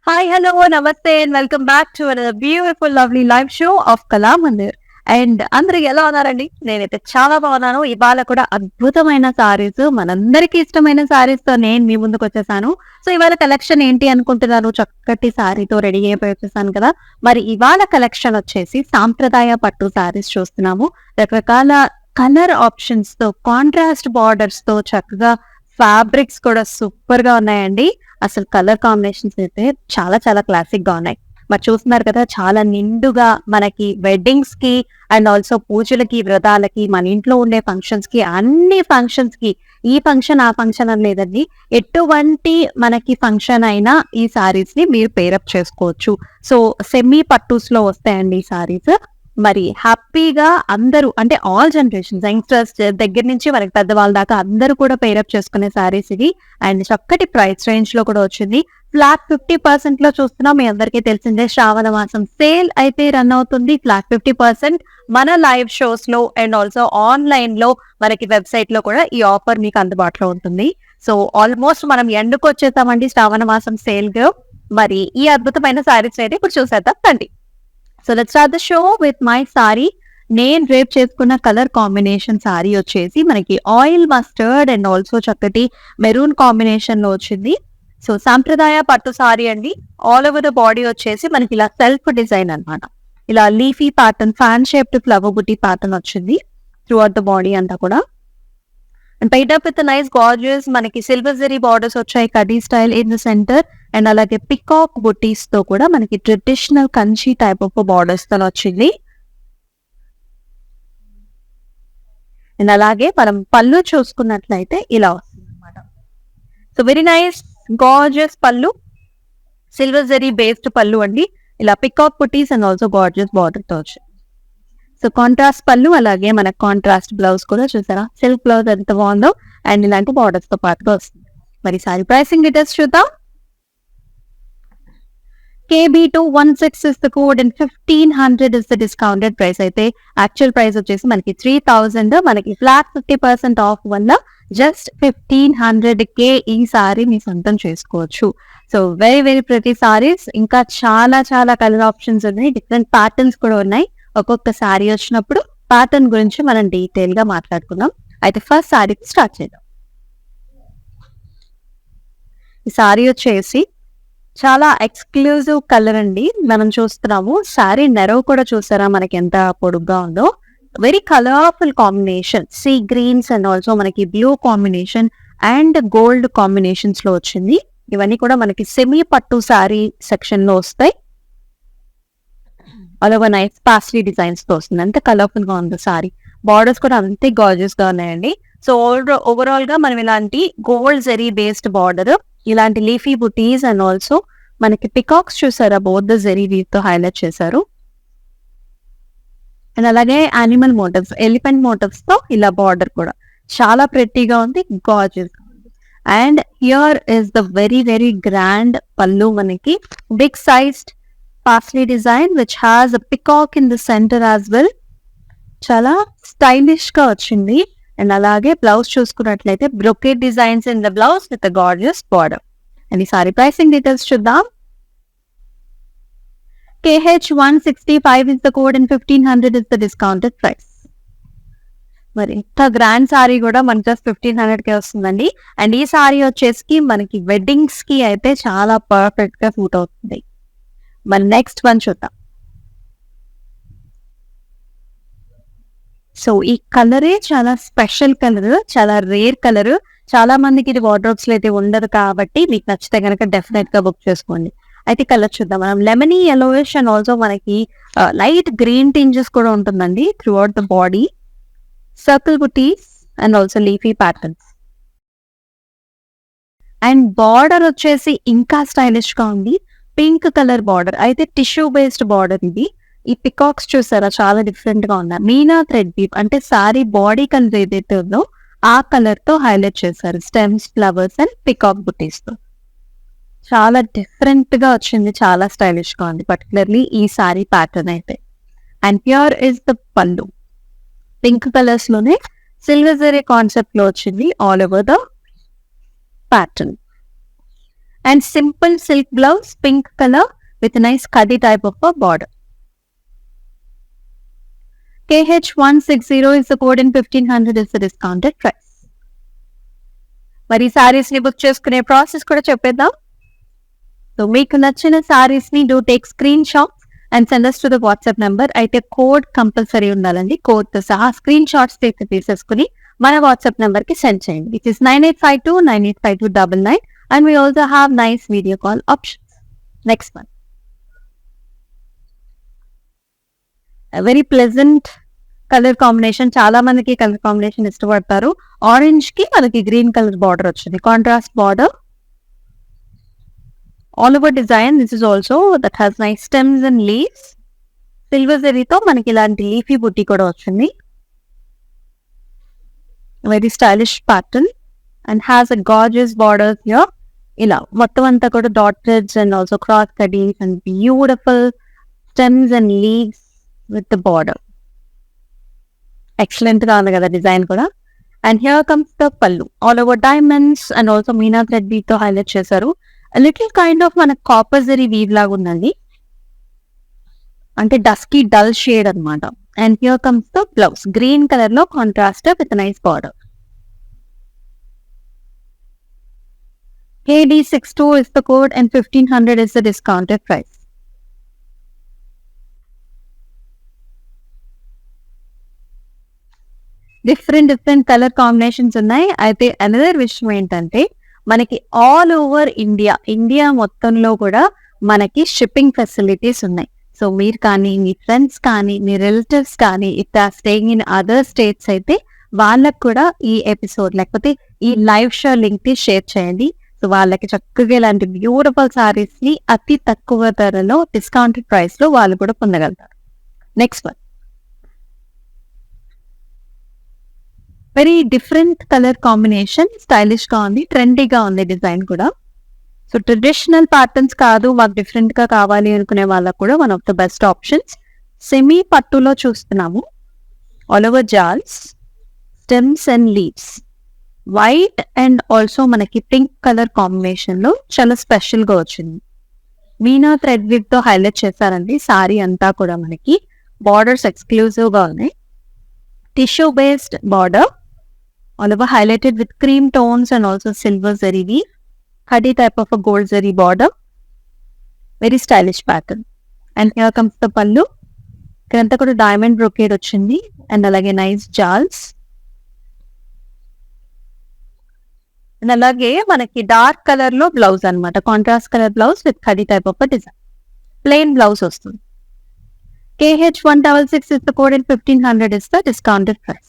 Hi, hello, నమస్తే and welcome back to another beautiful lovely live show off Kalamandir. And అందరూ ఎలా ఉన్నారండి? నేనైతే చాలా బాగున్నాను. ఇవాళ కూడా అద్భుతమైన సారీస్, మనందరికీ ఇష్టమైన సారీస్ తో నేను మీ ముందుకు వచ్చేసాను. సో ఇవాళ కలెక్షన్ ఏంటి అనుకుంటున్నారు? చక్కటి సారీతో రెడీ అయిపోయి వచ్చేసాను కదా. మరి ఇవాళ కలెక్షన్ వచ్చేసి సాంప్రదాయ పట్టు సారీస్ చూస్తున్నాము. రకరకాల కలర్ ఆప్షన్స్ తో, కాంట్రాస్ట్ బార్డర్స్ తో, చక్కగా ఫ్యాబ్రిక్స్ కూడా సూపర్ గా ఉన్నాయండి. అసలు కలర్ కాంబినేషన్స్ అయితే చాలా చాలా క్లాసిక్ గా ఉన్నాయి. మరి చూస్తున్నారు కదా, చాలా నిండుగా మనకి వెడ్డింగ్స్ కి అండ్ ఆల్సో పూజలకి, వ్రతాలకి, మన ఇంట్లో ఉండే ఫంక్షన్స్ కి, అన్ని ఫంక్షన్స్ కి, ఈ ఫంక్షన్ ఆ ఫంక్షన్ అని లేదండి, ఎటువంటి మనకి ఫంక్షన్ అయినా ఈ సారీస్ ని మీరు పేరప్ చేసుకోవచ్చు. సో సెమీ పట్టూస్ లో వస్తాయండి ఈ సారీస్. మరి హ్యాపీగా అందరూ, అంటే ఆల్ జనరేషన్స్, యంగ్స్టర్స్ దగ్గర నుంచి మనకి పెద్దవాళ్ళ దాకా అందరూ కూడా పేరప్ చేసుకునే సారీస్ ఇవి. అండ్ చక్కటి ప్రైస్ రేంజ్ లో కూడా వచ్చింది. ఫ్లాట్ 50% లో చూస్తున్నాం. మీ అందరికీ తెలిసిందే, శ్రావణ మాసం సేల్ అయితే రన్ అవుతుంది. ఫ్లాట్ 50% మన లైవ్ షోస్ లో అండ్ ఆల్సో ఆన్లైన్ లో, మనకి వెబ్సైట్ లో కూడా ఈ ఆఫర్ మీకు అందుబాటులో ఉంటుంది. సో ఆల్మోస్ట్ మనం ఎండుకు వచ్చేసామండి శ్రావణ మాసం సేల్ గా. మరి ఈ అద్భుతమైన సారీస్ అయితే ఇప్పుడు చూసేద్దాం రండి. So let's start the show with my sorry. నేను రేప్ చేసుకున్న కలర్ కాంబినేషన్ సారీ వచ్చేసి మనకి ఆయిల్ మస్టర్డ్ అండ్ ఆల్సో చక్కటి మెరూన్ కాంబినేషన్ లో వచ్చింది. సో సాంప్రదాయ పట్టు సారీ అండి. ఆల్ ఓవర్ ద బాడీ వచ్చేసి మనకి ఇలా సెల్ఫ్ డిజైన్ అన్నమాట. ఇలా leafy pattern, fan shaped flower బుట్టి ప్యాటర్న్ వచ్చింది త్రూ అవుట్ ద బాడీ అంతా కూడా. And paid up with nice gorgeous మనకి సిల్వర్ జరీ బార్డర్స్ వచ్చాయి, khadi style in the centre. And అలాగే పికాక్ బుట్టీస్ తో కూడా మనకి traditional Kanchi type of borders తో వచ్చింది. అండ్ అలాగే మనం పళ్ళు చూసుకున్నట్లయితే ఇలా వస్తుంది అనమాట. So very nice gorgeous pallu, silver zari based pallu అండి. ఇలా peacock butis and also gorgeous border తో వచ్చింది. సో కాంట్రాస్ట్ పళ్ళు, అలాగే మనకు కాంట్రాస్ట్ బ్లౌజ్ కూడా చూసారా, సిల్క్ బ్లౌజ్ ఎంత బాగుందో. అండ్ ఇలాంటి బార్డర్స్ తో పాటుగా వస్తుంది. మరి సారీ ప్రైసింగ్ డీటెయిల్స్ చూద్దాం. KB216 is the code and 1500 is the discounted price. అయితే యాక్చువల్ ప్రైస్ వచ్చేసి మనకి 3000. మనకి ఫ్లాట్ 50% ఆఫ్ వల్ల జస్ట్ 1500 కే ఈ సారీ మీ సొంతం చేసుకోవచ్చు. సో వెరీ వెరీ ప్రతి సారీస్. ఇంకా చాలా చాలా కలర్ ఆప్షన్స్ ఉన్నాయి, డిఫరెంట్ ప్యాటర్న్స్ కూడా ఉన్నాయి. ఒక్కొక్క సారీ వచ్చినప్పుడు ప్యాటర్న్ గురించి మనం డీటెయిల్ గా మాట్లాడుకుందాం. అయితే ఫస్ట్ సారీ స్టార్ట్ చేద్దాం. ఈ సారీ వచ్చేసి చాలా ఎక్స్క్లూజివ్ కలర్ అండి. మనం చూస్తున్నాము సారీ నెరవ్ కూడా చూసారా మనకి ఎంత పొడుగ్గా ఉందో. Very colourful combination, sea greens and also మనకి blue combination and gold combinations లో వచ్చింది. ఇవన్నీ కూడా మనకి సెమీ పట్టు సారీ సెక్షన్ లో వస్తాయి. అలాగే నైస్ పాస్లీ డిజైన్స్ తో వస్తుంది. అంత కలర్ఫుల్ గా ఉంది సారీ. బార్డర్స్ కూడా అంతే గార్జియస్ గా ఉన్నాయండి. సో ఓవరాల్ గా మనం ఇలాంటి గోల్డ్ జెరీ బేస్డ్ బార్డర్, ఇలాంటి లీఫీ బుటీస్ అండ్ ఆల్సో మనకి పికాక్స్ చూసారా, బోత్ ద జెరీ వీవ్ తో హైలైట్ చేశారు. అండ్ అలాగే యానిమల్ మోటివ్స్, ఎలిఫెంట్ మోటివ్స్ తో ఇలా బార్డర్ కూడా చాలా ప్రెట్టీగా ఉంది, gorgeous. And here is the very very grand pallu, మనకి big sized paisley design which has a peacock in the centre as well. చాలా స్టైలిష్ గా వచ్చింది. అండ్ అలాగే బ్లౌజ్ చూసుకున్నట్లయితే brocade designs in the blouse with the gorgeous border. And ఈ sorry pricing details చూద్దాం. KH165 is the code and 1500 is the discounted price. మరి ఇంత grand sorry కూడా మనకి జస్ట్ 1500 కే వస్తుందండి. అండ్ ఈ సారీ వచ్చేసి మనకి వెడ్డింగ్స్ కి అయితే చాలా పర్ఫెక్ట్ గా సూట్ అవుతుంది. మరి నెక్స్ట్ వన్ చూద్దాం. సో ఈ కలరే చాలా స్పెషల్ కలర్, చాలా రేర్ కలర్. చాలా మందికి ఇది వార్డ్రోబ్స్ లో అయితే ఉండదు, కాబట్టి మీకు నచ్చితే కనుక డెఫినెట్ గా బుక్ చేసుకోండి. అయితే కలర్ చూద్దాం మనం. లెమనీ yellowish అండ్ ఆల్సో మనకి లైట్ గ్రీన్ టింజెస్ కూడా ఉంటుందండి throughout the body. Circle butis and also leafy patterns. And border వచ్చేసి ఇంకా స్టైలిష్ గా ఉంది. పింక్ కలర్ బార్డర్, అయితే టిష్యూ బేస్డ్ బార్డర్ ఇది. ఈ పికాక్స్ చూసారా, చాలా డిఫరెంట్ గా ఉన్నాయి. మీనా థ్రెడ్ వీవ్, అంటే సారీ బాడీ కలర్ ఏదైతే ఉందో ఆ కలర్ తో హైలైట్ చేశారు. స్టెమ్స్, ఫ్లవర్స్ అండ్ పికాక్ బుటీస్ తో చాలా డిఫరెంట్ గా వచ్చింది, చాలా స్టైలిష్ గా ఉంది పర్టికులర్లీ ఈ సారీ ప్యాటర్న్ అయితే. అండ్ ప్యూర్ ఇస్ ద పళ్ళు, పింక్ కలర్స్ లోనే సిల్వర్ జరీ కాన్సెప్ట్ లో వచ్చింది all over the pattern. And simple silk blouse, pink color with a nice khadi type of a border. KH160 is the code and 1500 is the discounted price. మరి సారీస్ ని book చేసుకునే process కూడా చెప్పేద్దాం. So మీకు నచ్చిన సారీస్ ని do take screen shots and send us to the WhatsApp number. అయితే code compulsory ఉండాలండి. కోడ్ తో సహా స్క్రీన్ షాట్స్ తీసేసుకుని మన వాట్సాప్ నెంబర్ కి సెండ్ చేయండి. It is 9852985299 and we also have nice video call options. Next one, a very pleasant colour combination. చాలా మందికి కలర్ కాంబినేషన్ ఇష్టపడతారు. ఆరెంజ్ కి మనకి గ్రీన్ కలర్ బార్డర్ వచ్చింది, contrast border, all over design. This is also that has nice stems and leaves. Silver జరీతో మనకి ఇలాంటి leafy buti కూడా వచ్చింది. Very stylish pattern and has a gorgeous borders here. ఇలా మొత్తం అంతా కూడా dotteds and also cross cuttings and beautiful stems and leaves with the border. Excellent గా ఉంది కదా డిజైన్ కూడా. And here comes the pallu, all over diamonds and also meena thread weave తో highlight చేశారు. లిటిల్ కైండ్ ఆఫ్ మన కాపర్ జరీ వీవ్ లాగా ఉందండి, అంటే డస్కీ డల్ షేడ్ అనమాట. And here comes the blouse, green colour లో contrast with nice border. KD62 is the code and 1500 is the discounted price. Different colour combinations ఉన్నాయి. అయితే another విషయం ఏంటంటే మనకి ఆల్ ఓవర్ ఇండియా మొత్తంలో కూడా మనకి షిప్పింగ్ ఫెసిలిటీస్ ఉన్నాయి. సో మీరు కానీ మీ ఫ్రెండ్స్ కానీ మీ రిలేటివ్స్ కానీ if they are staying in other states అయితే వాళ్ళకు కూడా ఈ ఎపిసోడ్ లేకపోతే ఈ లైవ్ షో లింక్ ని షేర్ చేయండి. సో వాళ్ళకి చక్కగా ఇలాంటి బ్యూటిఫుల్ సారీస్ ని అతి తక్కువ ధరలో డిస్కౌంటెడ్ ప్రైస్ లో వాళ్ళు కూడా పొందగలుగుతారు. Next one, very different colour combination, stylish గా ఉంది, ట్రెండీగా ఉంది డిజైన్ కూడా. సో ట్రెడిషనల్ ప్యాటర్న్స్ కాదు, మాకు డిఫరెంట్ గా కావాలి అనుకునే వాళ్ళకు కూడా one of the best options. Semi పట్టులో చూస్తున్నాము, all over jaals, stems and leaves, white and also మనకి పింక్ కలర్ కాంబినేషన్ లో చాలా స్పెషల్ గా వచ్చింది. మీనా థ్రెడ్ విత్ తో హైలైట్ చేశారండి. సారీ అంతా కూడా మనకి బార్డర్స్ ఎక్స్క్లూజివ్ గా ఉన్నాయి. Tissue based border, all over highlighted with cream tones and also silver zari weave, khadi type of a gold zari border, very stylish pattern. And here comes the pallu, ikkadanta kuda diamond brocade ochindi and alage nice jals. And alage manaki dark color lo blouse anamata, contrast color blouse with khadi type of a design, plain blouse ostundi. KH166 is the code and 1500 is the discounted price.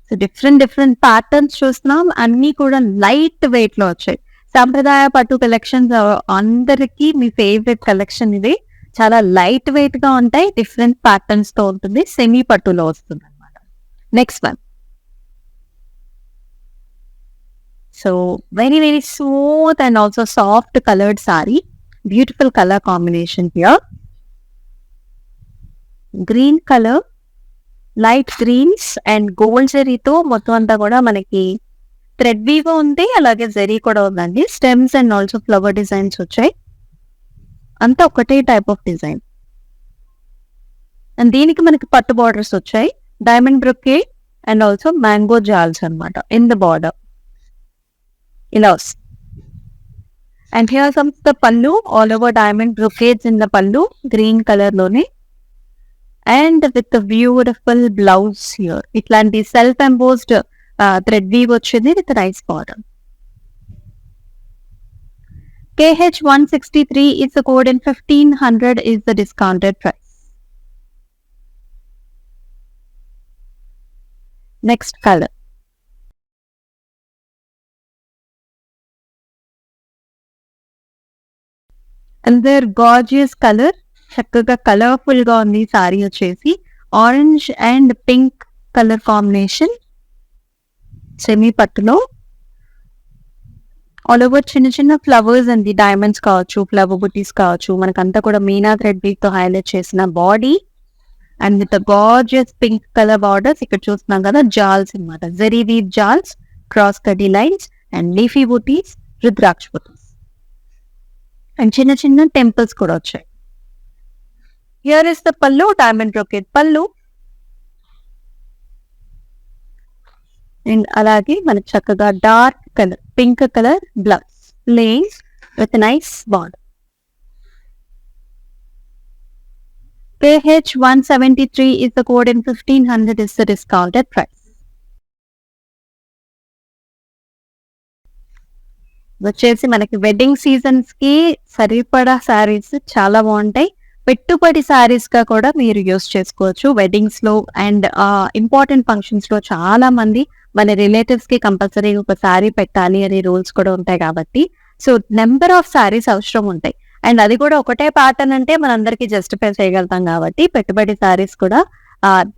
So different patterns చూస్తున్నాం, అన్ని కూడా light weight లో వచ్చాయి. సాంప్రదాయ పట్టు collections అందరికి మీ favourite collection ఇది. చాలా లైట్ వెయిట్ గా ఉంటాయి, డిఫరెంట్ ప్యాటర్న్స్ తో ఉంటుంది, సెమీ పట్టులో వస్తుంది అనమాట. Next one, so very smooth and also soft coloured sari, beautiful colour combination here. Green colour, light greens and gold జరీతో మొత్తం అంతా కూడా మనకి థ్రెడ్ వీవ్ ఉంది, అలాగే జరీ కూడా ఉందండి. Stems and also flower designs వచ్చాయి, అంతా ఒకటే టైప్ ఆఫ్ డిజైన్. అండ్ దీనికి మనకి పట్టు బార్డర్స్ వచ్చాయి, diamond brocade and also mango jaals అనమాట ఇన్ ద బార్డర్. ఇలా వస్తుంది. And here comes the pallu, all over diamond brocades in the pallu, green colour లోనే. And with the beautiful blouse here, ఇట్లాంటి self embossed thread weave వచ్చింది with nice border. KH163 is the code and 1500 is the discounted price. Next color, another gorgeous color, చక్కగా colourful గా ఉంది. సారీ వచ్చేసి orange and pink colour combination, semi పట్టులో. All over చిన్న flowers అండి, diamonds కావచ్చు, flower butis కావచ్చు, మనకంతా కూడా మీనా థ్రెడ్ వీవ్ తో హైలైట్ చేసిన body and with gorgeous pink colour borders. ఇక్కడ చూస్తున్నాం కదా జాల్స్ అనమాట, zari weave jaals, cross cut lines and leafy butis, rudraksha butis and చిన్న చిన్న టెంపుల్స్ కూడా వచ్చాయి. Here is the pallu, diamond brocade పల్లు. అండ్ అలాగే మనకి చక్కగా dark colour pink colour blouse plain with nice border. KH173 is the code and 1500 is the discounted price. వచ్చేసి మనకి వెడ్డింగ్ సీజన్స్ కి సరిపడా శారీస్ చాలా బాగుంటాయి. పెట్టుబడి శారీస్ గా కూడా మీరు యూస్ చేసుకోవచ్చు. వెడ్డింగ్స్ లో అండ్ ఇంపార్టెంట్ ఫంక్షన్స్ లో చాలా మంది మన రిలేటివ్స్ కి కంపల్సరీ ఒక శారీ పెట్టాలి అనే రూల్స్ కూడా ఉంటాయి కాబట్టి సో నెంబర్ ఆఫ్ శారీస్ అవసరం ఉంటాయి. అండ్ అది కూడా ఒకటే ప్యాటర్న్ అంటే మనందరికి జస్టిఫై చేయగలుగుతాం కాబట్టి పెట్టుబడి శారీస్ కూడా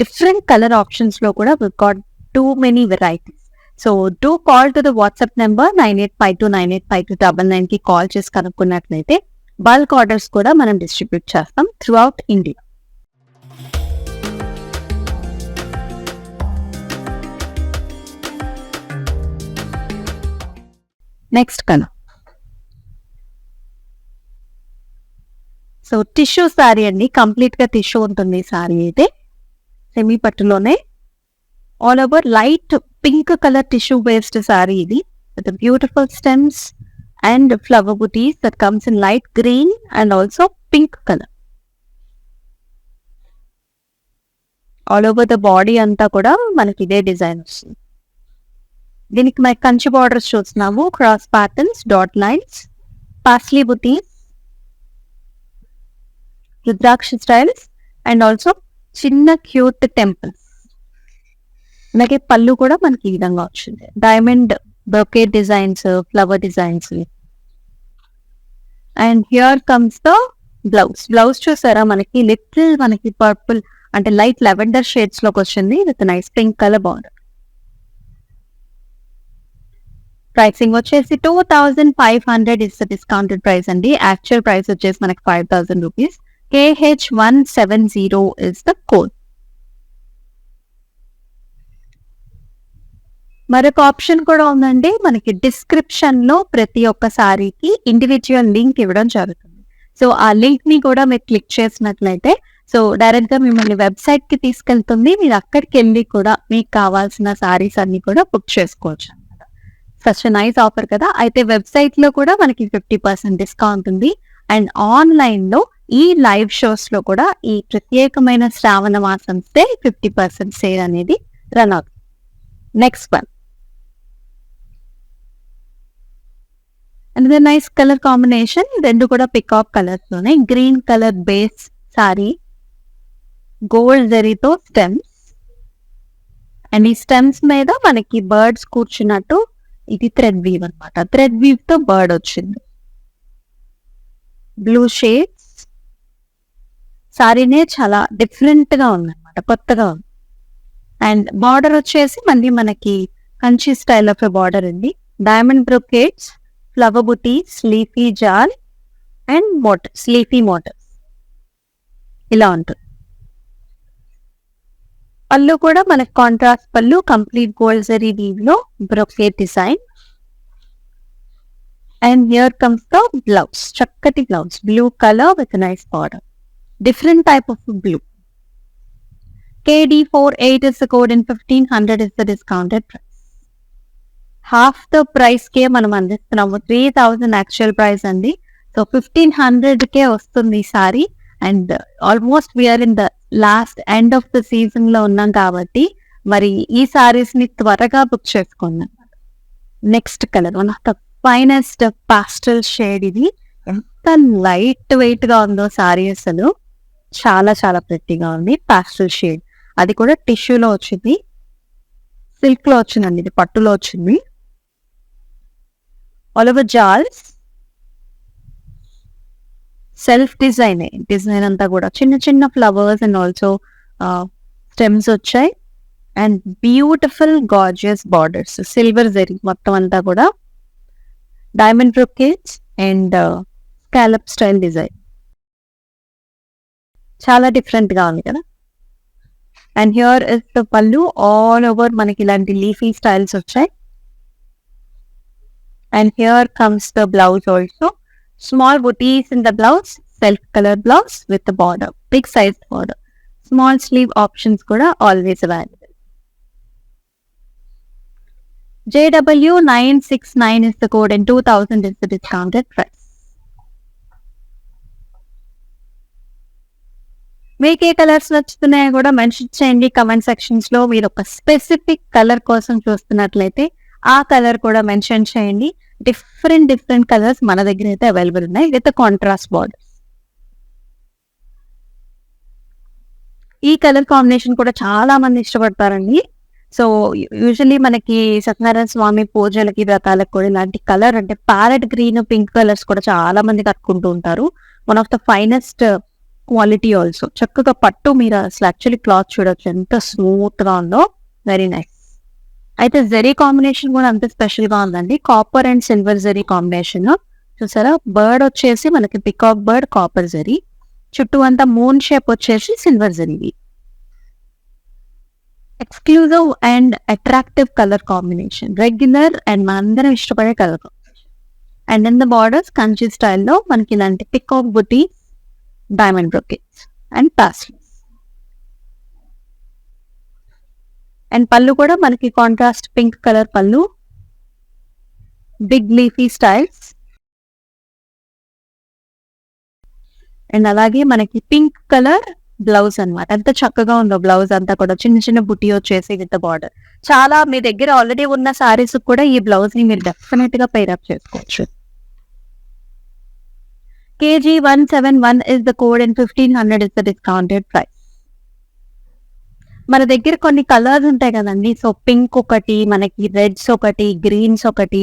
డిఫరెంట్ కలర్ ఆప్షన్స్ లో కూడా we got too many varieties. So do call to the WhatsApp number 9852985299 కి కాల్ చేసి కనుక్కున్నట్లయితే బల్క్ ఆర్డర్స్ కూడా మనం డిస్ట్రిబ్యూట్ చేస్తాం throughout India. Next colour so tissue sari అండి. కంప్లీట్ గా టిష్యూ ఉంటుంది శారీ అయితే. సెమీ పట్టులోనే all over light pink colour tissue based sari ఇది with beautiful stems and flower butis that comes in light green and also pink colour. All over the body అంతా కూడా మనకి ఇదే డిజైన్ వస్తుంది. దీనికి మనకి కంచి బార్డర్స్ చూస్తున్నాము, cross patterns, dot lines, paisley butis, rudraksha styles and also చిన్న క్యూట్ టెంపుల్స్. అలాగే పళ్ళు కూడా మనకి ఈ విధంగా వచ్చింది. Diamond brocade designs, flower designs. And here comes the blouse. Blouse చూసారా మనకి లిటిల్ మనకి పర్పుల్ అంటే లైట్ లెవెండర్ షేడ్స్ లోకి వచ్చింది with nice pink colour border. Pricing వచ్చేసి 2500 ఇస్ ద డిస్కౌంటెడ్ ప్రైస్ అండి. యాక్చువల్ ప్రైస్ వచ్చేసి మనకి 5000 rupees. KH170 is the code. మరొక ఆప్షన్ కూడా ఉందండి. మనకి డిస్క్రిప్షన్ లో ప్రతి ఒక్క సారీకి ఇండివిజువల్ లింక్ ఇవ్వడం జరుగుతుంది. సో ఆ లింక్ ని కూడా మీరు క్లిక్ చేసినట్లయితే సో డైరెక్ట్ గా మిమ్మల్ని వెబ్సైట్ కి తీసుకెళ్తుంది. మీరు అక్కడికి వెళ్ళి కూడా మీకు కావాల్సిన సారీస్ అన్ని కూడా బుక్ చేసుకోవచ్చు అనమాట. సచ్ నైస్ ఆఫర్ కదా. అయితే వెబ్సైట్ లో కూడా మనకి 50% డిస్కౌంట్ ఉంది. అండ్ ఆన్లైన్ లో ఈ లైవ్ షోస్ లో కూడా ఈ ప్రత్యేకమైన శ్రావణ మాసం 50% సేల్ అనేది రన్ అవుతుంది. Next one and nice colour combination. రెండు కూడా పికాక్ కలర్స్ లోనే green colour base sorry, gold జరీతో స్టెమ్స్ అండ్ ఈ స్టెమ్స్ మీద మనకి బర్డ్స్ కూర్చున్నట్టు ఇది థ్రెడ్ వీవ్ అనమాట. థ్రెడ్ వీవ్ తో బర్డ్ వచ్చింది. బ్లూ షేడ్స్ సారీనే చాలా డిఫరెంట్ గా ఉందన్నమాట, కొత్తగా ఉంది. అండ్ బార్డర్ వచ్చేసి మళ్ళీ మనకి కంచి స్టైల్ ఆఫ్ బార్డర్ ఉంది. Diamond brocades, flower butis, leafy jaal and motors, leafy motors ఇలా ఉంటుంది. పళ్ళు కూడా మనకి contrast pallu, complete gold zari weave లో brocade design. And here comes the blouse. చక్కటి blouse, blue colour with nice border, different type of blue. KD48 is the code and 1500 is the discounted price. Half the price కే మనం అందిస్తున్నాము. 3000 actual price అండి. So 1500 కే వస్తుంది ఈ sari. And almost we're in the last end of the season లో ఉన్నాం కాబట్టి మరి ఈ సారీస్ ని త్వరగా బుక్ చేసుకుందాం. Next colour one of the finest pastel shade. ఇది ఎంత లైట్ వెయిట్ గా ఉందో సారీ, అసలు చాలా చాలా ప్రెట్టిగా ఉంది. పాస్టల్ షేడ్, అది కూడా టిష్యూలో వచ్చింది, సిల్క్ లో వచ్చిందండి, ఇది పట్టులో వచ్చింది. All over jaals, self design అంతా కూడా చిన్న చిన్న ఫ్లవర్స్ అండ్ ఆల్సో స్టెమ్స్ వచ్చాయి. And beautiful gorgeous borders, silver zari మొత్తం అంతా కూడా, diamond brocades and scallop style design. చాలా డిఫరెంట్ గా ఉంది కదా. And here is the pallu. All over మనకి ఇలాంటి లీఫీ స్టైల్స్ వచ్చాయి. And here comes the blouse also. Small booties in the blouse, self color blouse with the border, big size border. Small sleeve options kuda always available. JW969 is the code and 2000 is the discounted price. మీకు ఏ colours నచ్చుతున్నాయో కూడా mention చేయండి comment sections లో. మీరు ఒక specific colour కోసం చూస్తున్నట్లయితే ఆ colour కూడా మెన్షన్ చేయండి. డిఫరెంట్ కలర్స్ మన దగ్గర అయితే అవైలబుల్ ఉన్నాయి విత్ కాంట్రాస్ట్ బార్డర్. ఈ కలర్ కాంబినేషన్ కూడా చాలా మంది ఇష్టపడతారండి. సో యూజువల్లీ మనకి సత్యనారాయణ స్వామి పూజలకి వ్రతాలకు కూడా ఇలాంటి కలర్ అంటే ప్యారెట్ గ్రీన్ పింక్ కలర్స్ కూడా చాలా మంది కట్టుకుంటూ ఉంటారు. One of the finest quality also. చక్కగా పట్టు మీరు అసలు యాక్చువల్లీ క్లాత్ చూడొచ్చు ఎంత స్మూత్ గా ఉందో. Very nice. అయితే జరీ కాంబినేషన్ కూడా అంత స్పెషల్ గా ఉందండి. Copper and silver zari combination చూసారా. బర్డ్ వచ్చేసి మనకి పికాక్ బర్డ్ కాపర్ జరీ, చుట్టూ అంతా మూన్ షేప్ వచ్చేసి silver zari. Exclusive and attractive colour combination, regular and మనందరం ఇష్టపడే colour combination. And in the borders Kanchi స్టైల్లో మనకి ఇలాంటి peacock buti, diamond brocades and పాస్లెస్. And పళ్ళు కూడా మనకి కాంట్రాస్ట్ పింక్ కలర్ పళ్ళు, బిగ్ లీఫీ స్టైల్స్. అండ్ అలాగే మనకి పింక్ కలర్ బ్లౌజ్ అనమాట. ఎంత చక్కగా ఉందో బ్లౌజ్ అంతా కూడా చిన్న చిన్న బుట్టి వచ్చేసి విత్ బార్డర్. చాలా మీ దగ్గర ఆల్రెడీ ఉన్న సారీస్ కూడా ఈ బ్లౌజ్ ని మీరు డెఫినెట్ గా పేరప్ చేసుకోవచ్చు. KG171 is the code and 1500 is the discounted price. మన దగ్గర కొన్ని కలర్స్ ఉంటాయి కదండి. సో పింక్ ఒకటి, మనకి రెడ్స్ ఒకటి, గ్రీన్స్ ఒకటి,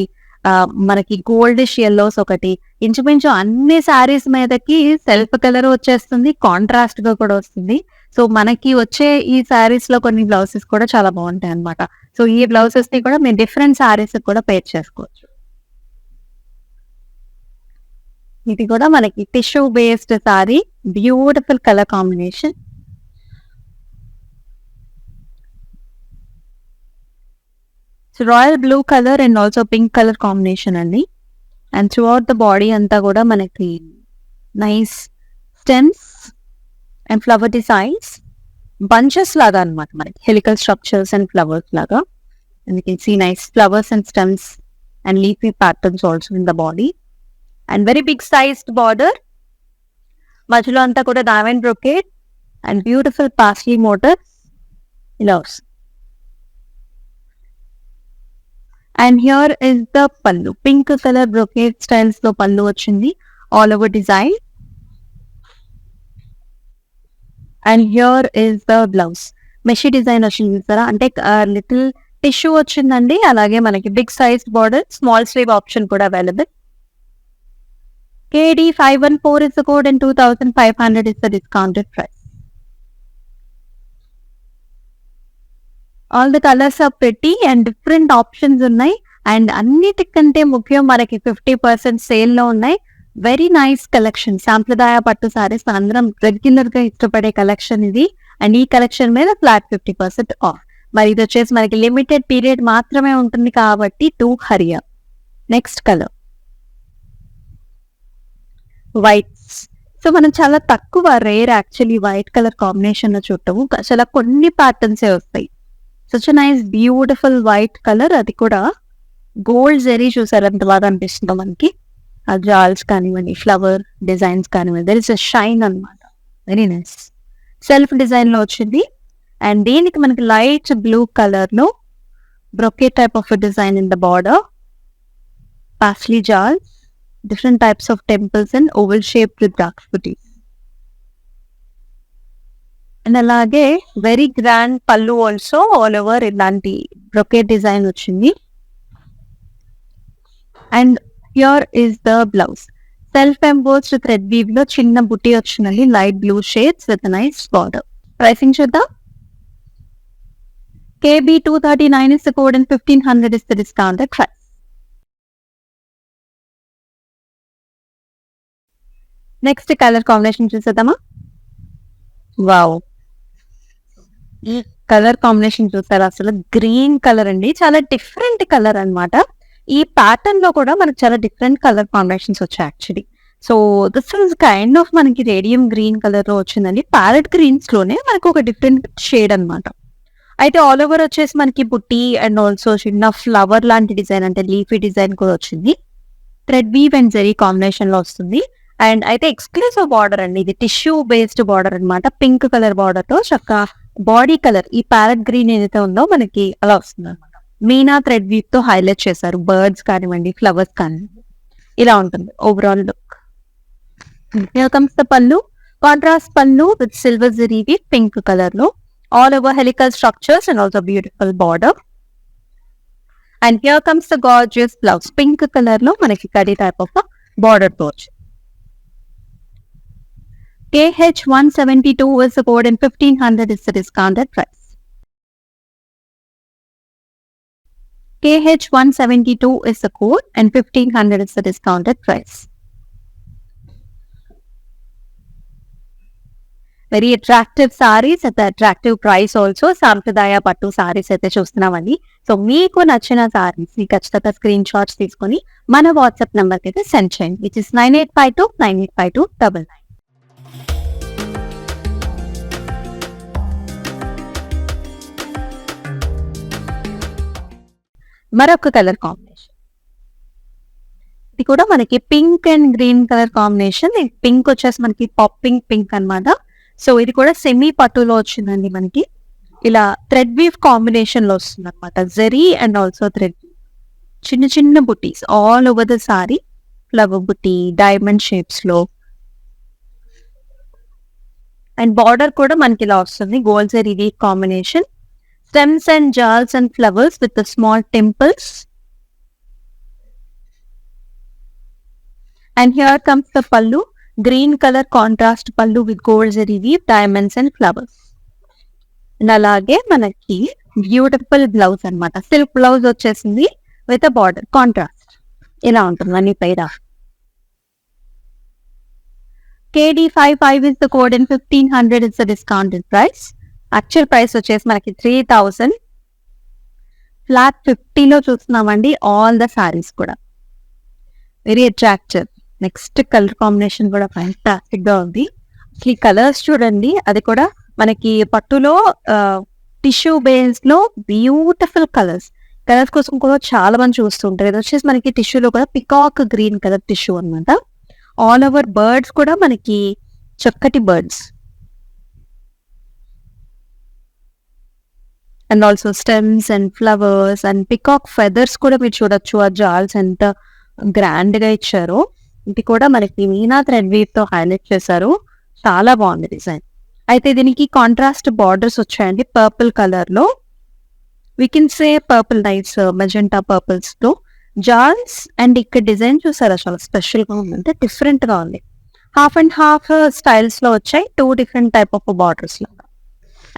మనకి గోల్డిష్ ఎల్లోస్ ఒకటి, ఇంచుమించు అన్ని సారీస్ మీదకి సెల్ఫ్ కలర్ వచ్చేస్తుంది, కాంట్రాస్ట్ గా కూడా వస్తుంది. సో మనకి వచ్చే ఈ సారీస్ లో కొన్ని బ్లౌజెస్ కూడా చాలా బాగుంటాయి అనమాట. సో ఈ బ్లౌజెస్ ని కూడా మీరు డిఫరెంట్ సారీస్ కూడా పేర్ చేసుకోవచ్చు. ఇది కూడా మనకి tissue based sari, beautiful colour combination. Royal blue colour and also pink colour combination అండి. And throughout the body అంతా కూడా మనకి nice stems and flower designs, bunches లాగా అనమాట, మనకి హెలికల్ స్ట్రక్చర్స్ అండ్ ఫ్లవర్స్ లాగా. And you can see nice flowers and stems and leafy patterns also in the body. And very big sized border, మధ్యలో అంతా కూడా diamond brocade and beautiful paisley motors ఇలా వస్తుంది. And here is the pallu, pink colour brocade styles లో పల్లు వచ్చింది, all over design. And here is the blouse, mesh design వచ్చింది చూసారా, అంటే లిటిల్ టిష్యూ వచ్చిందండి. అలాగే మనకి big size border, small sleeve option కూడా available. KD514 is the code and 2500 is the discounted price. All the colors are pretty and different options ఉన్నాయి. And అన్నిటికంటే ముఖ్యం మనకి 50% సేల్ లో ఉన్నాయి. వెరీ నైస్ కలెక్షన్, సాంప్రదాయ పట్టు సారీస్ అందరం రెగ్యులర్ గా ఇష్టపడే కలెక్షన్ ఇది. అండ్ ఈ కలెక్షన్ మీద ఫ్లాట్ 50% ఆఫ్. మరి ఇది వచ్చేసి మనకి లిమిటెడ్ పీరియడ్ మాత్రమే ఉంటుంది కాబట్టి to hurry up. Next colour whites. So మనం చాలా తక్కువ, rare actually white colour combination లో చూడటము. చాలా కొన్ని ప్యాటర్న్స్ వస్తాయి. Such nice beautiful white colour, అది కూడా గోల్డ్ జరీ చూసారు ఎంత బాగా అనిపిస్తుందో మనకి. ఆ జాల్స్ కానివ్వండి, ఫ్లవర్ డిజైన్స్ కానివ్వండి, దర్ ఇస్ అ షైన్ అనమాట. వెరీ నైస్ సెల్ఫ్ డిజైన్ లో వచ్చింది. అండ్ దీనికి మనకి లైట్ బ్లూ కలర్ లో brocade type of design in the border, paisley jaals, different types of temples and oval shaped with dark booties. And అలాగే very grand pallu also, all over ఇలాంటి brocade design వచ్చింది. And here is the blouse, self embossed thread weave లో చిన్న బుట్టి వచ్చిందండి, light blue shades with nice border. Pricing చూద్దాం. KB239 is the code and 1500 is the discounted price. Next colour combination చూసేద్దామా. Wow, ఈ colour combination చూసారా, అసలు green colour అండి, చాలా డిఫరెంట్ కలర్ అనమాట. ఈ ప్యాటర్న్ లో కూడా మనకు చాలా డిఫరెంట్ కలర్ కాంబినేషన్స్ వచ్చాయి actually. So this is kind of మనకి రేడియం గ్రీన్ కలర్ లో వచ్చిందండి. ప్యారెట్ గ్రీన్స్ లోనే మనకు ఒక డిఫరెంట్ షేడ్ అన్నమాట. అయితే ఆల్ ఓవర్ వచ్చేసి మనకి బుట్టి అండ్ ఆల్సో చిన్న ఫ్లవర్ లాంటి డిజైన్ అంటే లీఫీ డిజైన్ కూడా వచ్చింది. Thread weave and zari combination లో వస్తుంది. అండ్ అయితే ఎక్స్క్లూసివ్ బార్డర్ అండి. ఇది టిష్యూ బేస్డ్ బార్డర్ అన్నమాట. పింక్ కలర్ బార్డర్ తో చక్క బాడీ కలర్ ఈ ప్యారెట్ గ్రీన్ ఏదైతే ఉందో మనకి అలా వస్తుంది అనమాట. మీనా థ్రెడ్ వీవ్ తో హైలైట్ చేశారు. బర్డ్స్ కానివ్వండి, ఫ్లవర్స్ కానివ్వండి, ఇలా ఉంటుంది overall look. Here comes the pallu. Contrast pallu with silver zari weave, pink color లో all over helical structures and also beautiful border. And here comes the gorgeous blouse. Pink color లో మనకి కడి type of border తో వచ్చింది. KH172 is the code and 1500 is the discounted price. KH172 is the code and 1500 is the discounted price. Very attractive saris at attractive price also. సాంప్రదాయ పట్టు సారీస్ అయితే చూస్తున్నామండి. So మీకు నచ్చిన సారీస్ ని ఖచ్చితంగా స్క్రీన్ షాట్స్ తీసుకొని మన వాట్సాప్ నెంబర్ కి అయితే సెండ్ చేయండి, విచ్ ఇస్ 9852985299. మరొక కలర్ కాంబినేషన్, ఇది కూడా మనకి pink and green colour combination. Pink వచ్చేసి మనకి పాపింగ్ పింక్ అన్నమాట. సో ఇది కూడా సెమీ పట్టులో వచ్చిందండి. మనకి ఇలా థ్రెడ్ వీవ్ కాంబినేషన్ లో వస్తుంది అనమాట. Zari and also thread weave, చిన్న చిన్న butis all over the sari. Flower buti diamond shapes లో అండ్ బార్డర్ కూడా మనకి ఇలా వస్తుంది. Gold zari weave combination. Stems and jaals and flowers with the small temples. And here comes the pallu, green color contrast pallu with gold zari weave, diamonds and flowers. And అలాగే మనకి beautiful blouse అన్నమాట. Silk blouse వచ్చేసింది with border contrast. ఇలా ఉంటుంది అన్ని పైన. KD55 is the code and 1500 is the discounted price. Actual price వచ్చేసి మనకి 3000 ఫ్లాట్ 50 లో చూస్తున్నామండి ఆల్ ద సారీస్ కూడా. Very attractive. Next colour combination కూడా ఫ్యాంటాస్టిక్ గా ఉంది. ఈ కలర్స్ చూడండి, అది కూడా మనకి పట్టులో టిష్యూ బేస్ లో బ్యూటిఫుల్ కలర్స్. కలర్స్ కోసం కూడా చాలా మంది చూస్తుంటారు. ఇది వచ్చేసి మనకి టిష్యూలో కూడా పికాక్ గ్రీన్ కలర్ టిష్యూ అనమాట. ఆల్ ఓవర్ బర్డ్స్ కూడా మనకి చక్కటి birds and also stems and flowers and peacock feathers కూడా మీరు చూడొచ్చు. ఆ జాల్స్ ఎంత గ్రాండ్ గా ఇచ్చారు. ఇది కూడా మనకి మీనా థ్రెడ్ వీవ్ తో హైలైట్ చేశారు. చాలా బాగుంది డిజైన్. అయితే దీనికి కాంట్రాస్ట్ బార్డర్స్ వచ్చాయండి పర్పుల్ కలర్ లో. We can say purple nights magenta purples లో జాల్స్. అండ్ ఇక్కడ డిజైన్ చూసారా, చాలా స్పెషల్ గా ఉంది, అంటే డిఫరెంట్ గా ఉంది. హాఫ్ అండ్ హాఫ్ స్టైల్స్ లో వచ్చాయి, 2 డిఫరెంట్ టైప్ ఆఫ్ బార్డర్స్ లో.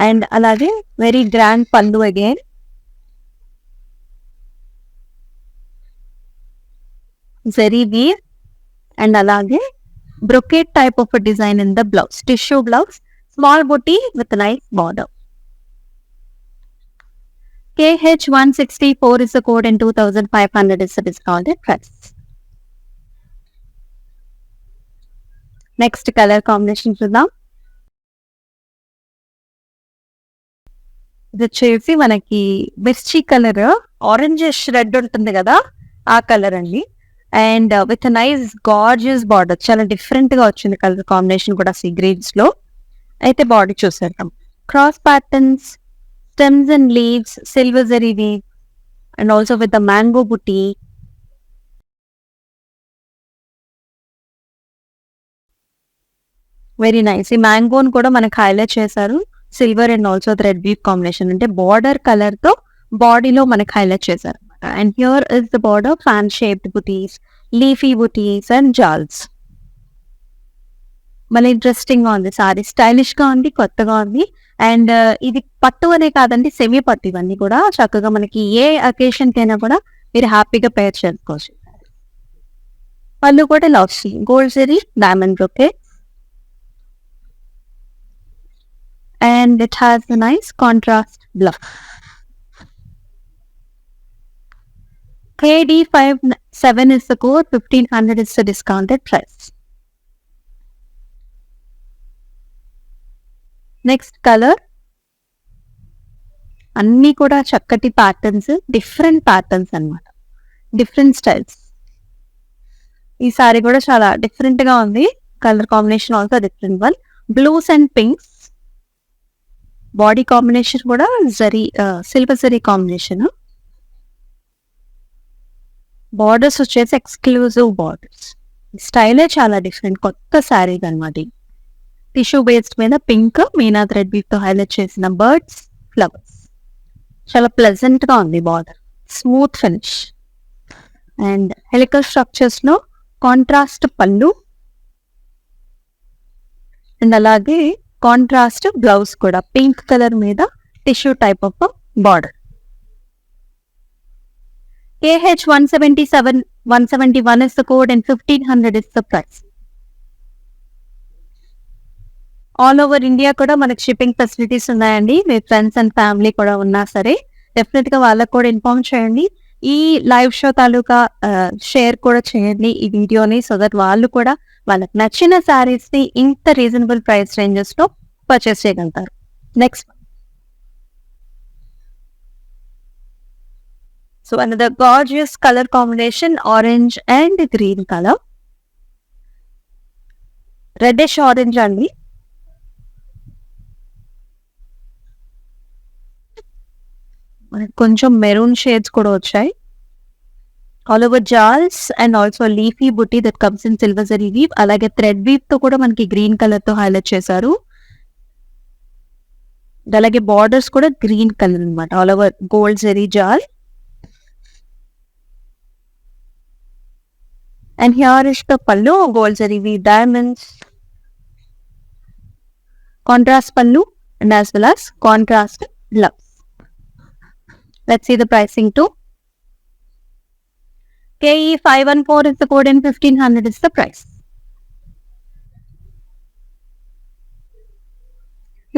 అండ్ అలాగే very grand pallu again. Zari weave and అలాగే brocade type of design in the blouse. Tissue blouse, small buti with nice border. KH164 is the code and 2500 is the discounted price. Next colour combination చూద్దాం. ఇది వచ్చేసి మనకి మిర్చి colour, orange red ఉంటుంది కదా, ఆ colour అండి. And with nice gorgeous border, చాలా డిఫరెంట్ గా వచ్చింది కలర్ కాంబినేషన్ కూడా సీ గ్రీన్స్ లో. అయితే బాడీ చూసేద్దాం. Cross patterns, stems and leaves, silver zari weave and also with the mango buti. Very nice. ఈ మ్యాంగోని కూడా మనకు హైలైట్ చేశారు. Silver and also thread weave combination, అంటే బార్డర్ కలర్ తో బాడీలో మనకు హైలైట్ చేశారు. And here is the border fan shaped butis, leafy butis and జాల్స్. మళ్ళీ ఇంట్రెస్టింగ్ గా ఉంది సారీ, స్టైలిష్ గా ఉంది, కొత్తగా ఉంది. అండ్ ఇది పట్టు అనే కాదండి, సెమీ పట్టు. ఇవన్నీ కూడా చక్కగా మనకి ఏ అకేషన్ కైనా కూడా మీరు హ్యాపీగా పేర్ చేసుకోవచ్చు. పళ్ళు కూడా ఇలా వస్తుంది, gold zari diamond brocade. And it has a nice contrast blouse. KD57 is the code, 1500 is the discounted price. Next colour, అన్ని కూడా చక్కటి ప్యాటర్న్స్, డిఫరెంట్ ప్యాటర్న్స్ అన్నమాట, డిఫరెంట్ స్టైల్స్. ఈ సారీ కూడా చాలా డిఫరెంట్ గా ఉంది. Colour combination also different one. Blues and pinks. Body combination కూడా zari, silver zari combination. Borders వచ్చేసి ఎక్స్క్లూజివ్ బార్డర్స్. స్టైలే చాలా డిఫరెంట్, కొత్త శారీ అనమాట. టిష్యూ బేస్డ్ మీద పింక్ మీనా థ్రెడ్ వీవ్ తో హైలైట్ చేసిన బర్డ్స్, ఫ్లవర్స్. చాలా ప్లెజెంట్ గా ఉంది border, smooth finish. And helical structures లో కాంట్రాస్ట్ పళ్ళు అండ్ అలాగే కాంట్రాస్ట్ బ్లౌజ్ కూడా పింక్ కలర్ మీద tissue type of border. KH177, 171 is the code and 1500 is the price. All over India కూడా మనకి షిప్పింగ్ ఫెసిలిటీస్ ఉన్నాయండి. మీ ఫ్రెండ్స్ అండ్ ఫ్యామిలీ కూడా ఉన్నా సరే డెఫినెట్ గా వాళ్ళకు కూడా ఇన్ఫార్మ్ చేయండి. ఈ లైవ్ షో తాలూకా షేర్ కూడా చేయండి ఈ వీడియోని, సో దట్ వాళ్ళు కూడా వాళ్ళకి నచ్చిన శారీస్ ని ఇంత రీజనబుల్ ప్రైస్ రేంజెస్ లో పర్చేస్ చేయగలుగుతారు. Next, so another gorgeous colour combination, orange and green colour. Reddish orange అండి. మనకి కొంచెం మెరూన్ షేడ్స్ కూడా వచ్చాయి. All over jaals and also leafy butti that comes in silver zari weave. అలాగే థ్రెడ్ వీవ్ తో కూడా మనకి గ్రీన్ కలర్ తో హైలైట్ చేశారు. అలాగే బార్డర్స్ కూడా గ్రీన్ కలర్ అనమాట, all over gold zari jaal. And here is the pallu, gold zari weave diamonds, contrast pallu and as well as contrast blouse. Let's see the pricing too. KE514 is the code and 1500 is the price.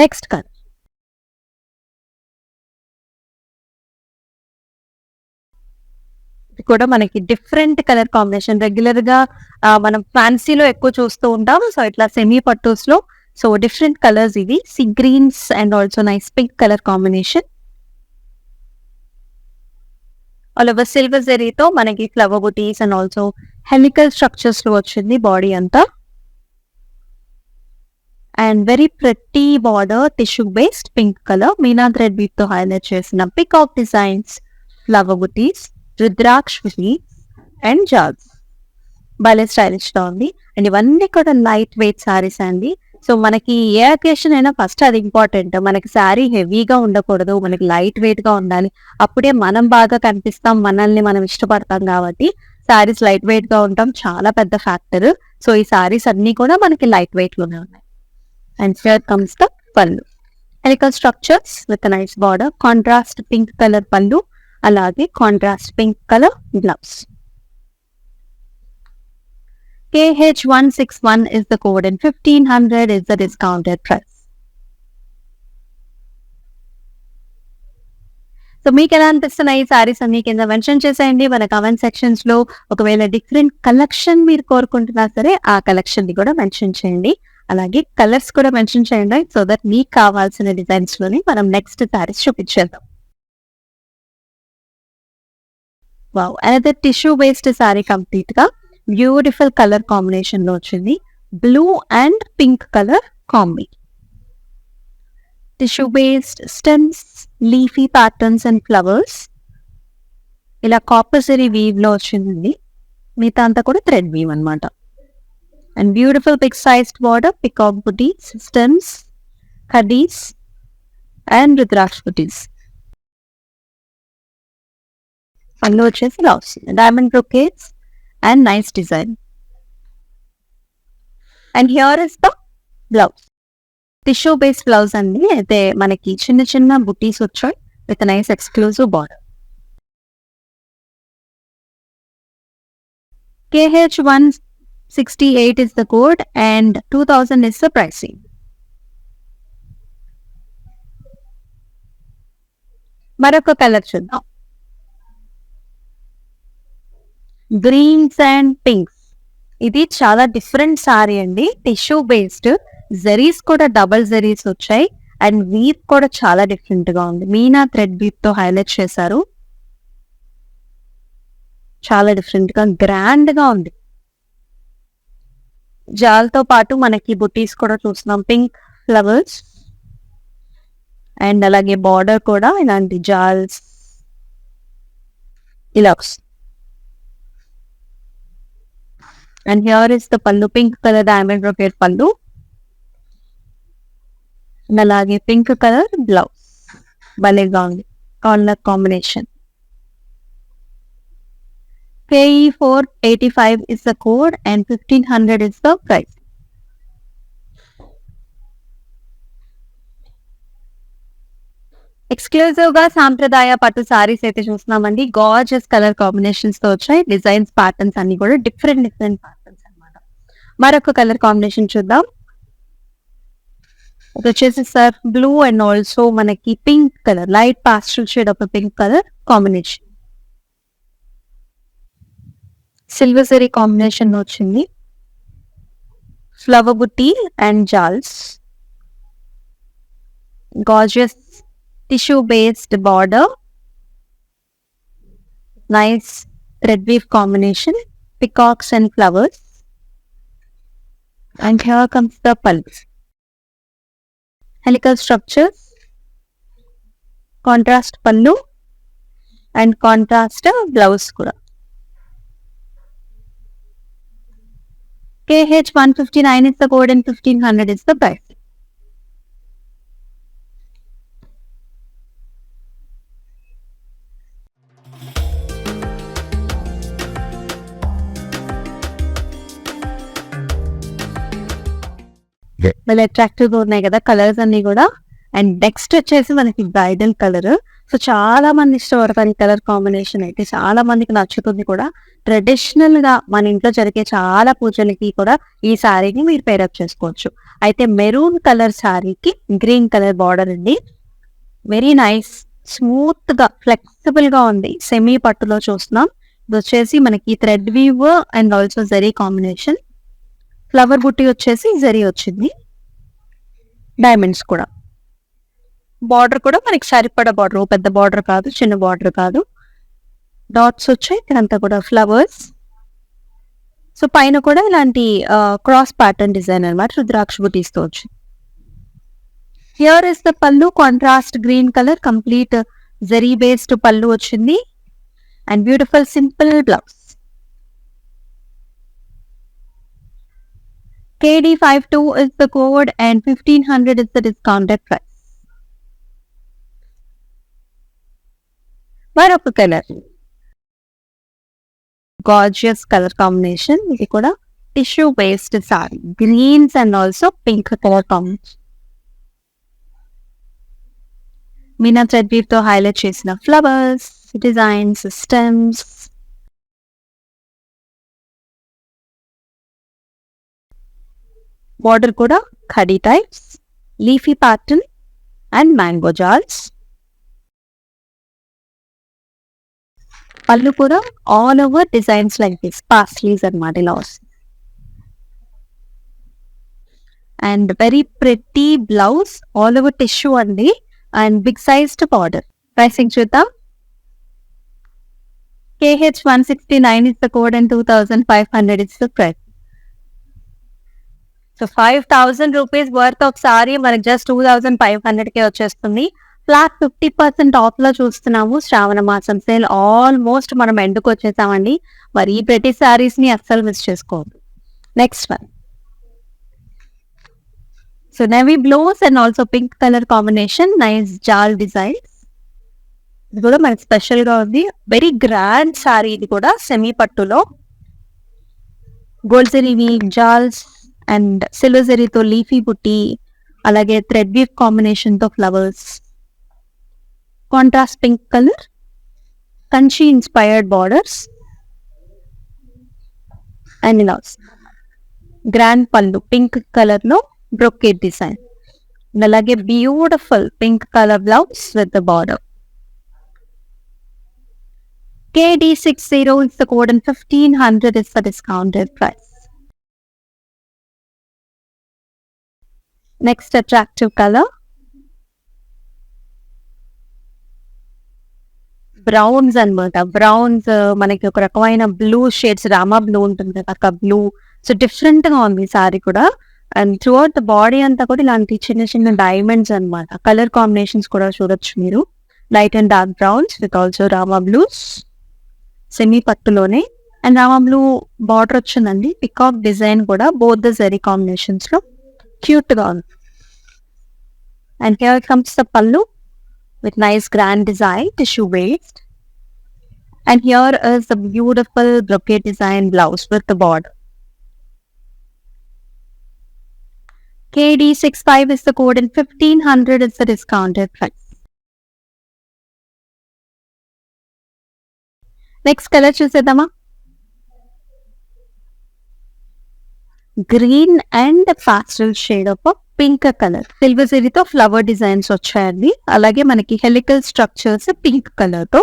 Next color. ఇది కూడా మనకి different colour combination. Regular గా మనం ఫ్యాన్సీలో ఎక్కువ చూస్తూ ఉంటాం. So ఇట్లా semi pattus లో సో డిఫరెంట్ కలర్స్ ఇవి. Sea greens and also nice pink colour combination. All over silver జరీతో మనకి flower buttis and also helical structures లో వచ్చింది బాడీ అంతా. And very pretty border, tissue based pink colour, meena thread weave తో highlight చేసిన peacock designs, flower butis, rudraksha and జాగ్స్. భలే stylish గా ఉంది. అండ్ ఇవన్నీ కూడా లైట్ వెయిట్ సారీస్ అండి. సో మనకి ఏ అకేషన్ అయినా ఫస్ట్ అది ఇంపార్టెంట్. మనకి శారీ హెవీగా ఉండకూడదు, మనకి లైట్ వెయిట్ గా ఉండాలి. అప్పుడే మనం బాగా కనిపిస్తాం, మనల్ని మనం ఇష్టపడతాం. కాబట్టి శారీస్ లైట్ వెయిట్ గా ఉంటాం చాలా పెద్ద ఫ్యాక్టర్. సో ఈ శారీస్ అన్ని కూడా మనకి లైట్ వెయిట్ లోనే ఉన్నాయి. అండ్ హియర్ కమ్స్ ద పళ్ళు. Helical structures with nice border, contrast pink colour పళ్ళు, అలాగే contrast pink colour blouse. KH161 is the code and 1500 is the discounted price. So మీకు ఎలా అనిపిస్తున్నాయి ఈ సారీస్ అన్ని కింద మెన్షన్ చేసేయండి మన కామెంట్ సెక్షన్స్ లో. ఒకవేళ డిఫరెంట్ కలెక్షన్ మీరు కోరుకుంటున్నా సరే ఆ కలెక్షన్ ని కూడా మెన్షన్ చేయండి. అలాగే కలర్స్ కూడా మెన్షన్ చేయండి, సో దట్ మీకు కావాల్సిన డిజైన్స్ లోని మనం నెక్స్ట్ సారీస్ చూపించేద్దాం. Wow, another tissue based sari complete గా బ్యూటిఫుల్ కలర్ కాంబినేషన్ లో వచ్చింది. Blue and pink colour combi. Tissue based stems, leafy patterns and flowers. ఇలా కాపర్ జరీ వీవ్ లో వచ్చిందండి. మిగతా అంతా కూడా థ్రెడ్ వీవ్ అనమాట. And beautiful big sized border, peacock butis, stems, kadis and rudraksha butis. అందులో వచ్చేసి blouse, diamond brocades and nice design. And here is the blouse. Tissue based blouse అండి. అయితే మనకి చిన్న చిన్న బుటీస్ వచ్చాయి with nice exclusive border. KH168 is the code and 2000 is the pricing. మరొక colour చూద్దాం. Greens and pinks. ఇది చాలా డిఫరెంట్ సారీ అండి, టిష్యూ బేస్డ్. జరీస్ కూడా డబల్ జరీస్ వచ్చాయి అండ్ వీవ్ కూడా చాలా డిఫరెంట్ గా ఉంది. మీనా థ్రెడ్ వీవ్ తో హైలైట్ చేశారు. చాలా డిఫరెంట్ గా గ్రాండ్ గా ఉంది. జాల్తో పాటు మనకి బుటీస్ కూడా చూస్తున్నాం, పింక్ ఫ్లవర్స్ అండ్ అలాగే బార్డర్ కూడా ఇలాంటి జాల్స్ ఇలా వస్తుంది. And here is the pallu, pink colour diamond brocade పల్లు అండ్ అలాగే పింక్ కలర్ బ్లౌజ్. భలేగా ఉంది colour combination. KE 485 is the code and 1500 is the price. Exclusive గా సాంప్రదాయ పట్టు సారీస్ అయితే చూస్తున్నామండి. గార్జియస్ కలర్ కాంబినేషన్స్ తో వచ్చాయి. డిజైన్స్ ప్యాటర్న్స్ అన్ని కూడా డిఫరెంట్ ప్యాటర్న్స్ అన్నమాట. మరొక కలర్ కాంబినేషన్ చూద్దాం. ఇది వచ్చేసి సర్ఫ్ బ్లూ అండ్ ఆల్సో మనకి pink colour, light pastel shade of pink colour combination. Silver zari combination వచ్చింది. Flower butti and jaals, gorgeous tissue based border, nice thread weave combination, peacocks and flowers, and here comes the pallu. Helical structures, contrast pallu and contrast blouse kuda. KH 159 is the code and 1500 is the price. చాలా attractive గా ఉన్నాయి కదా colours అన్ని కూడా. And next వచ్చేసి మనకి bridal colour. So చాలా మంది ఇష్టపడతారు ఈ కలర్ కాంబినేషన్, అయితే చాలా మందికి నచ్చుతుంది కూడా. ట్రెడిషనల్ గా మన ఇంట్లో జరిగే చాలా పూజలకి కూడా ఈ శారీని మీరు పేరప్ చేసుకోవచ్చు. అయితే మెరూన్ కలర్ శారీకి గ్రీన్ కలర్ బార్డర్ అండి. వెరీ నైస్, స్మూత్ గా ఫ్లెక్సిబుల్ గా ఉంది. సెమీ పట్టులో చూస్తున్నాం. ఇది వచ్చేసి మనకి thread weave and also zari combination. Flower బుట్టి వచ్చేసి జరీ వచ్చింది, డైమండ్స్ కూడా. బార్డర్ కూడా మనకి సరిపడా బార్డర్, పెద్ద బార్డర్ కాదు, చిన్న బార్డర్ కాదు. డాట్స్ వచ్చాయి ఇక్కడంతా కూడా ఫ్లవర్స్. సో పైన కూడా ఇలాంటి క్రాస్ ప్యాటర్న్ డిజైన్ అనమాట, రుద్రాక్ష బుటీస్తో వచ్చి. హియర్ ఇస్ ద పల్లు, contrast green colour, complete zari based పల్లు వచ్చింది and beautiful simple blouse. KD 52 is the code and 1500 is the discounted price. మరొక కలర్, గార్జియస్ కలర్ కాంబినేషన్. ఇది కూడా tissue based sari, greens and also pink colour combination. Meena thread weave తో highlight చేసిన flowers, designs, stems. Border కూడా khadi types, leafy pattern and mango jaals. Pallu కూడా all over designs like this, paisleys అన్నమాట ఇలా వస్తుంది. And very pretty blouse, all over tissue అండి and big sized border. Pricing చూద్దాం. KH 169 is the code and 2500 is the price. So 5000 rupees worth of sorry మనకి just 2500 కే వచ్చేస్తుంది. Flat 50% of లో చూస్తున్నాము. శ్రావణ మాసం సేల్ ఆల్మోస్ట్ మనం ఎండుకు వచ్చేసామండి. మరి ఈ ప్రతి సారీస్ ని అస్సలు మిస్ చేసుకోవద్దు. Next one, so navy blues and also pink colour combination, nice jaal designs. ఇది కూడా మనకి స్పెషల్ గా ఉంది. వెరీ గ్రాండ్ సారీ ఇది కూడా, సెమీ పట్టులో gold zari weave jaals and silver జరీతో లీఫీ బుట్టి, అలాగే థ్రెడ్ వీవ్ కాంబినేషన్ తో flowers, contrast pink colour, Kanchi inspired borders and ఇలా గ్రాండ్ పళ్ళు పింక్ కలర్ లో బ్రొకేట్ డిజైన్. అలాగే beautiful pink colour blouse with the border. KD60 is the code and 1500 is the discounted price. Next attractive color, browns అనమాట. Browns మనకి ఒక రకమైన blue shades, Rama blue ఉంటుంది కదా, ఒక బ్లూ. సో డిఫరెంట్ గా ఉంది సారీ కూడా. అండ్ త్రూఅవుట్ ద బాడీ అంతా కూడా ఇలాంటి చిన్న చిన్న డైమండ్స్ అనమాట. కలర్ కాంబినేషన్స్ కూడా చూడొచ్చు మీరు. Light and dark browns with also Rama blues, semi పట్టులోనే. అండ్ రామా బ్లూ బార్డర్ వచ్చిందండి. పికాక్ డిజైన్ కూడా బోత్ ద జరీ కాంబినేషన్స్ లో క్యూట్ గా ఉంది. And here comes the pallu with nice grand design, tissue waist. And here is the beautiful brocade design blouse with the border. KD65 is the code and 1500 is the discounted price. Next color చూసేద్దామా? Green and pastel shade of pink colour. Silver జరీతో flower designs వచ్చాయండి. అలాగే మనకి helical structures pink colour తో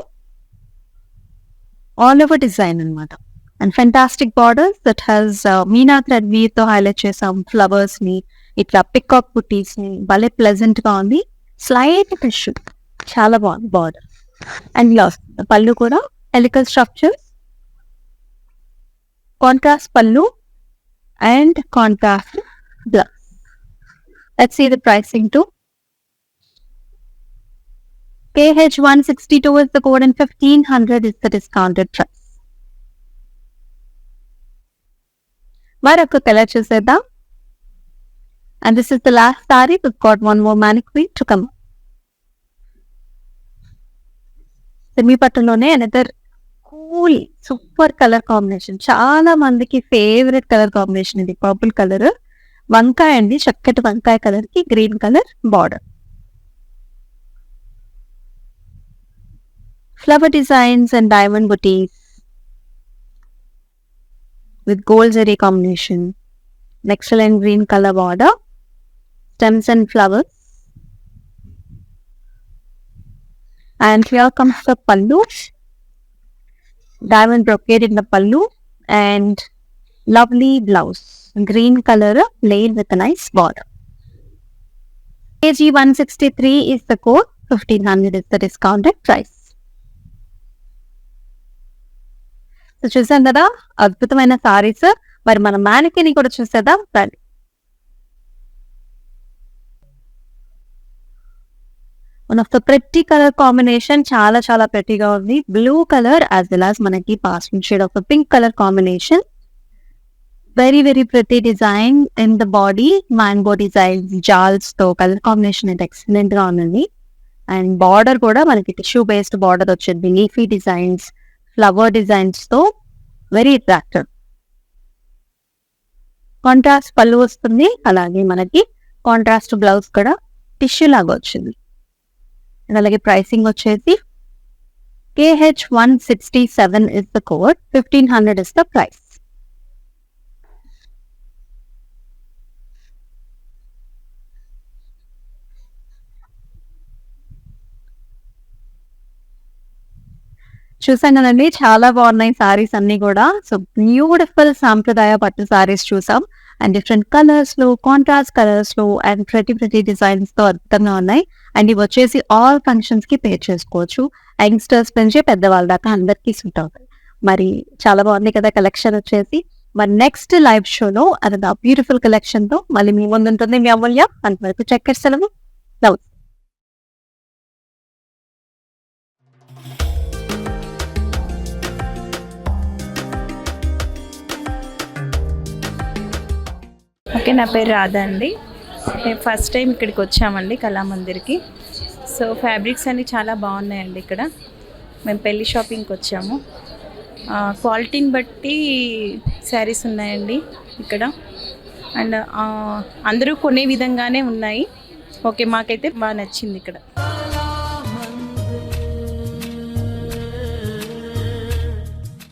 all over design అనమాట. And fantastic borders that has meena thread weave తో highlight చేసాం flowers ని, ఇట్లా పికాక్ బుటీస్ ని. భలే ప్లెజెంట్ గా ఉంది. స్లైట్ టిష్యూ, చాలా బాగుంది బార్డర్. అండ్ లాస్ట్ పళ్ళు కూడా హెలికల్ స్ట్రక్చర్స్, కాంట్రాస్ట్ పళ్ళు and contrast blouse. Let's see the pricing too. KH162 is the code and 1500 is the discounted price. మరొక కలర్ చూసేద్దాం. And this is the last saree. We've got one more mannequin to come. Semi పట్టులోనే another cool super colour combination. చాలా మందికి favourite colour combination ఇది. Purple colour, వంకాయ అండి, చక్కటి వంకాయ కలర్ కి green colour border. Flower designs and diamond butis with gold zari combination. Excellent green colour border, stems and flowers. And here comes the pallu. Diamond brocade in the pallu and lovely blouse, green color plain with a nice border. KG163 is the code, 1500 is the discounted price. So చూసాం కదా అద్భుతమైన సారీస్. మరి మన mannequin కూడా చూసేద్దాం రండి. One of the pretty colour combination, చాలా చాలా ప్రెట్టీగా ఉంది. Blue colour as well as మనకి pastel shade of pink colour combination. Very very pretty design in the body. Mango designs, jaals తో కలర్ కాంబినేషన్ అయితే ఎక్సలెంట్ గా ఉందండి. అండ్ బార్డర్ కూడా మనకి టిష్యూ బేస్డ్ బార్డర్ వచ్చింది. లీఫీ డిజైన్స్, ఫ్లవర్ డిజైన్స్ తో very attractive. Contrast పళ్ళు వస్తుంది. అలాగే మనకి కాంట్రాస్ట్ బ్లౌజ్ కూడా టిష్యూ లాగా వచ్చింది. అలాగే ప్రైసింగ్ వచ్చేసి KH167 is the code, 1500 is the price. చూసాం కదండి, చాలా బాగున్నాయి సారీస్ అన్ని కూడా. సో బ్యూటిఫుల్ సాంప్రదాయ పట్టు సారీస్ చూసాం. అండ్ డిఫరెంట్ కలర్స్ లో, కాంట్రాస్ట్ కలర్స్ లో అండ్ ప్రతి డిజైన్స్ తో అద్భుతంగా ఉన్నాయి. అండ్ ఇవి వచ్చేసి ఆల్ ఫంక్షన్స్ కి పేర్ చేసుకోవచ్చు. యంగ్స్టర్స్ నుంచి పెద్దవాళ్ళ దాకా అందరికీ సూట్ అవుతాయి. మరి చాలా బాగుంది కదా కలెక్షన్ వచ్చేసి. మరి నెక్స్ట్ లైవ్ షోలో అది బ్యూటిఫుల్ కలెక్షన్ తో మళ్ళీ మీ ముందు ఉంటుంది మీ అమూల్య. అంతవరకు చక్కటి సెలవు. నమస్తే. ఓకే, నా పేరు రాధా అండి. మేము ఫస్ట్ టైం ఇక్కడికి వచ్చామండి కళామందిర్కి. సో ఫ్యాబ్రిక్స్ అన్నీ చాలా బాగున్నాయండి ఇక్కడ. మేము పెళ్లి షాపింగ్కి వచ్చాము. క్వాలిటీని బట్టి శారీస్ ఉన్నాయండి ఇక్కడ. అండ్ అందరూ కొనే విధంగానే ఉన్నాయి. ఓకే, మాకైతే బాగా నచ్చింది ఇక్కడ.